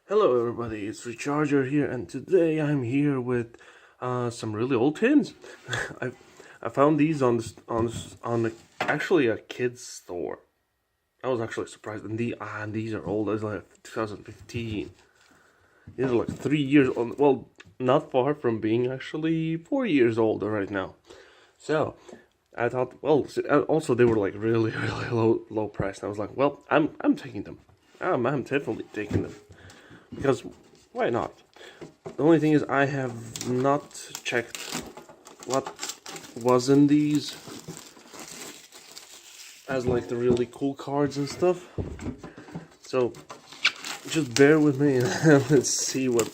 Hello everybody, it's Recharger here, and today I'm here with some really old tins. I I found these actually a kid's store. I was actually surprised, and these are old. It's like 2015. These are like 3 years old. Well, not far from being actually 4 years old right now. So I thought, well, also they were like really really low priced. I was like, well, I'm taking them. I'm definitely taking them. Because why not? The only thing is I have not checked what was in these as like the really cool cards and stuff. So just bear with me and let's see what.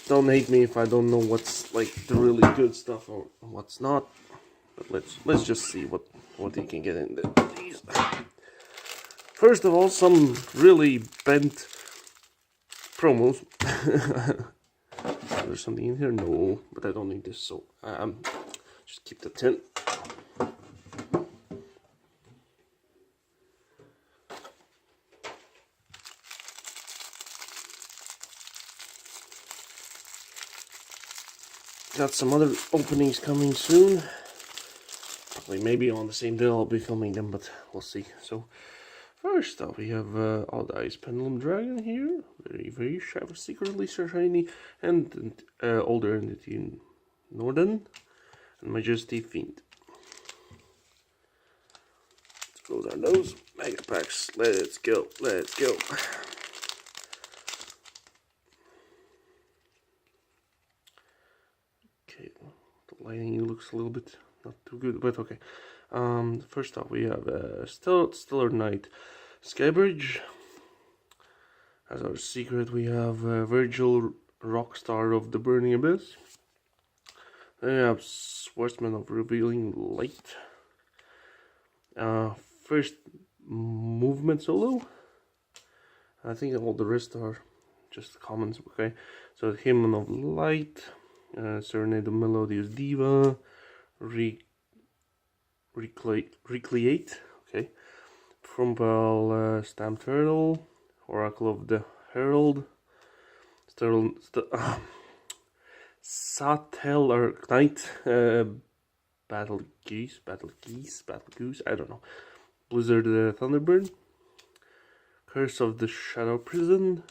Don't hate me if I don't know what's like the really good stuff or what's not. But let's just see what you can get in these. First of all, some really bent promos. There's something in here? No, but I don't need this, so just keep the tin. Got some other openings coming soon. Probably maybe on the same day I'll be filming them, but we'll see. So first off, we have Odd Eyes Pendulum Dragon here. Very sharp, secretly shiny, and older entity in Northern, and Majesty Fiend. Let's close our nose. Mega packs. Let's go. Let's go. Okay, the lighting looks a little bit not too good, but okay. First off, we have Stellar Knight Skybridge. As our secret, we have Virgil, Rockstar of the Burning Abyss. Then we have Swordsman of Revealing Light. First movement solo. I think all the rest are just commons. Okay, so Hymn of Light, Serenade of Melodious Diva, Recreate. Okay, Frumpal Stamp Turtle, Oracle of the Herald, Satellar Knight, Battle Goose, I don't know. Blizzard Thunderbird, Curse of the Shadow Prison,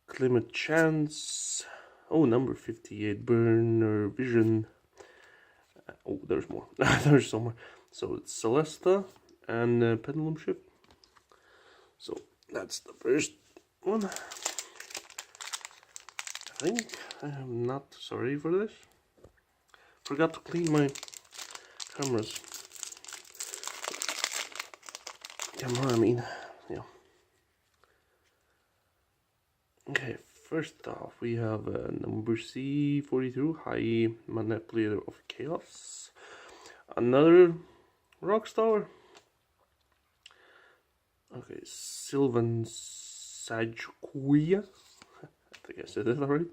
Climate Chance, oh, number 58, Burner Vision. Oh, there's more. There's some more. So it's Celesta and Pendulum Shift. So that's the first one. I think I am not sorry for this. Forgot to clean my camera, I mean, yeah. Okay, first off, we have number C42, High Manipulator of Chaos. Another Rockstar. Okay, Sylvan Sajquia. I think I said it alright.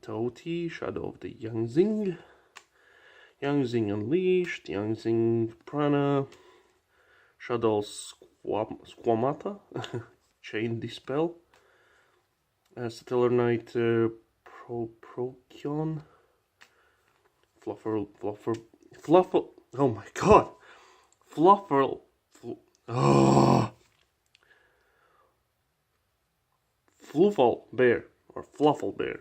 Toti, Shadow of the Yangzing. Yangzing Unleashed, Yangzing Prana. Shadow Squamata. Chain Dispel. Stellar Knight Procyon. Fluffer, oh my god! Fluffal Bear, or Fluffal Bear.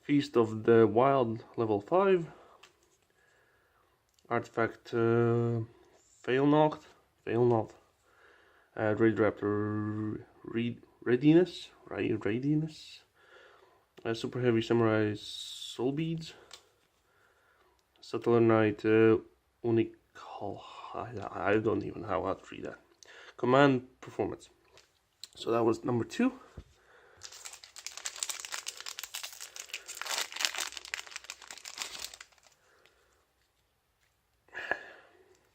Feast of the Wild, level 5. Artifact Failnocht. Raid Raptor Readiness. Super Heavy Samurai Soul Beads. Stellar Knight Unical. I don't even know how to read that. Command Performance. So that was number 2.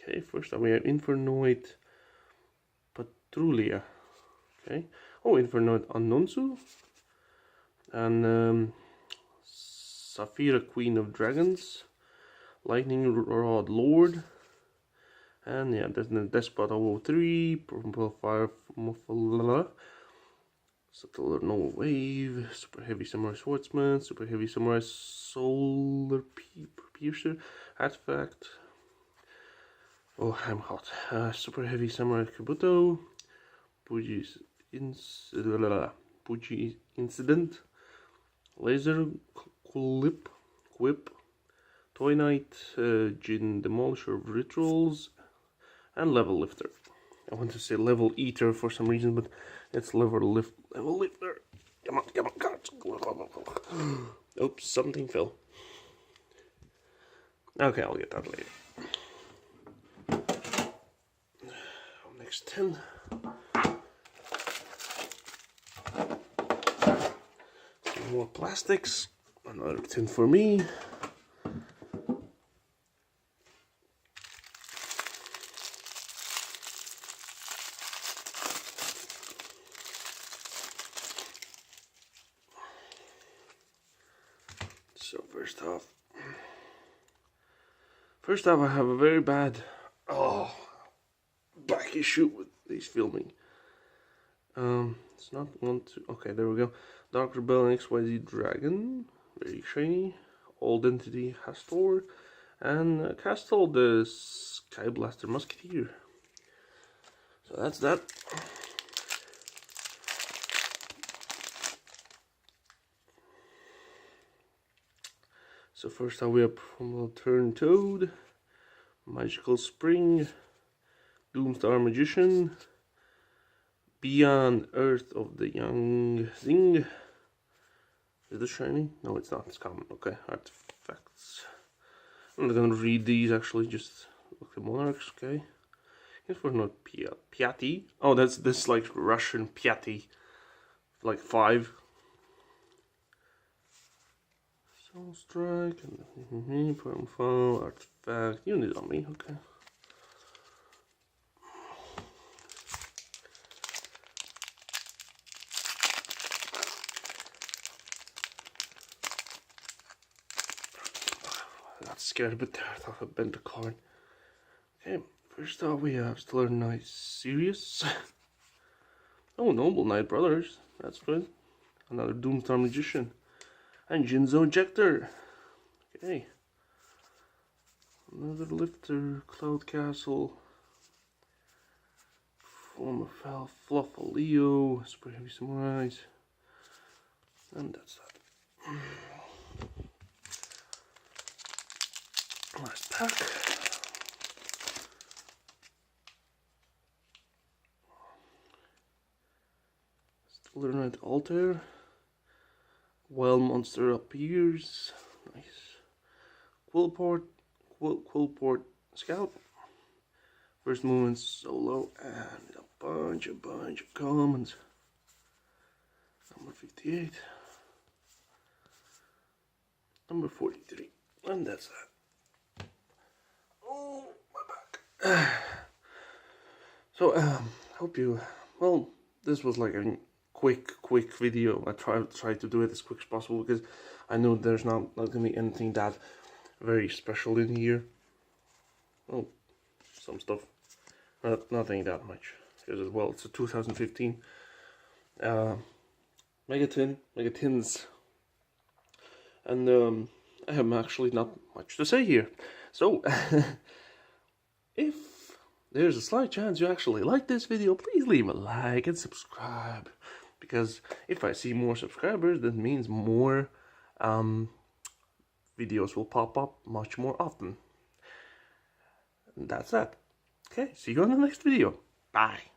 Okay, first up we have Infernoid Patrulia. Okay. Oh, Infernoid Annonsu. And Saphira Queen of Dragons. Lightning Rod Lord. And yeah, there's the Despot 003, Purple Fire, Subtle Normal Wave, Super Heavy Samurai Swordsman, Super Heavy Samurai Solar Piercer, Artifact. Oh, I'm hot. Super Heavy Samurai Kabuto, Puji's Puji Incident, Laser Quip, Toy Knight, Jin Demolisher of Rituals, and Level Lifter. I want to say Level Eater for some reason, but it's Level Lifter. Come on, cards. Oops, something fell. Okay, I'll get that later. Next 10. Some more plastics. Another 10 for me. So first off, I have a very bad back issue with these filming. It's not okay, there we go. Dark Rebellion XYZ Dragon, very shiny. Old Entity Hastor, and Castle the Sky Blaster Musketeer. So that's that. So first we have from Turn Toad, Magical Spring, Doomstar Magician, Beyond Earth of the Young Zing. Is this shiny? No, it's not. It's common. Okay, artifacts. I'm not gonna read these actually. Just look at monarchs. Okay. Guess we're not Piatti. Oh, that's this like Russian Piatti, like 5. Soul Strike and Permafall, Artifact, Unit on me, okay. I got scared a bit there, I thought I bent the card. Okay, first off we have Stellar Knight Sirius. Oh, Noble Knight Brothers, that's good. Another Doomstar Magician. And Jinzo Ejector. Okay. Another Lifter, Cloud Castle. Form of Fluff Leo, Super Heavy Samurais. And that's that. Last pack. Stellar Knight Altair. Wild Monster Appears. Nice. Quillport Scout. First movement solo and a bunch of commons. Number 58. Number 43. And that's that. Oh, my back. So, hope you, well, this was like a quick video. I try to do it as quick as possible because I know there's not gonna be anything that very special in here. Oh, some stuff, nothing that much. Because as well, it's a 2015 Megatins, and I have actually not much to say here. So, if there's a slight chance you actually like this video, please leave a like and subscribe. Because if I see more subscribers, that means more videos will pop up much more often. And that's that. Okay, see you on the next video. Bye.